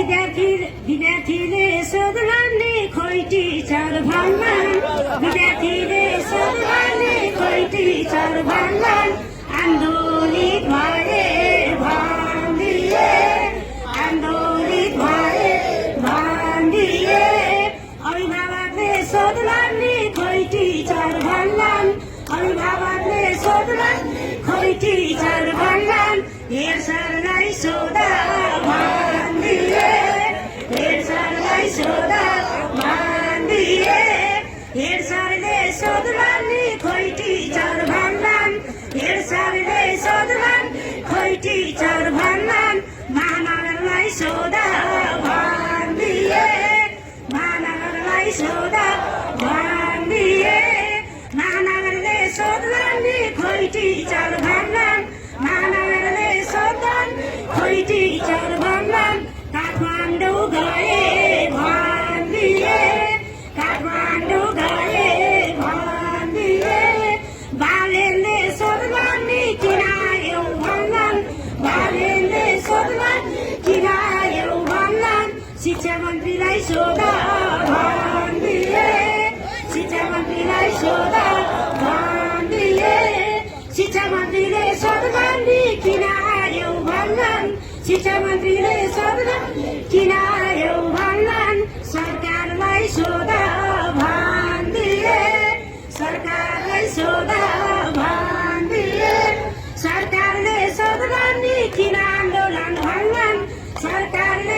विद्यार्थीले सोध्लान् खोइ टिचर भन्लान् विद्यार्थीले सोध्लान् खोइ टिचर भन्लान् आन्दोलित भए भन्दिए आन्दोलित भए भन्दिए अभिभावकले सोध्लान् खोइ टिचर भन्लान् अभिभावकले सोध्लान् खोइ टिचर भन्लान् हेर सरलाई सोधा भन्दिए हेर सरलाई सोधा भन्दिए हेर सरले सोध्लान् खोइ टिचर भन्लान् हेर सरले सोध्लान् खोइ टिचर भन्लान् महानगरलाई सोधा भन्दिए महानगरलाई सोधा भन्दिए महानगरले सोध्लान् खोइ टिचर भन्लान् महानगरले सोध्लान् खोइ टिचर भन्लान् काठमाडौँ गए भन्दिए काठमाडौँ गए भन्दिए बालेनले सोध्लान् किन आयौ भन्लान् बालेनले सोध्लान् किन आयौ भन्लान् शिक्षा मन्त्रीलाई सोधा भन्दिए शिक्षा मन्त्रीलाई सोधा भन्दिए शिक्षा मन्त्रीले सोध्लान् किन आयौ भन्लान् शिक्षा मन्त्रीले सोध्लान् किन आयौ भन्लान् सरकारलाई सोधा भन्दिए सरकारलाई सोधा भन्दिए सरकारले सोध्लान् किन आन्दोलन भन्लान् सरकारले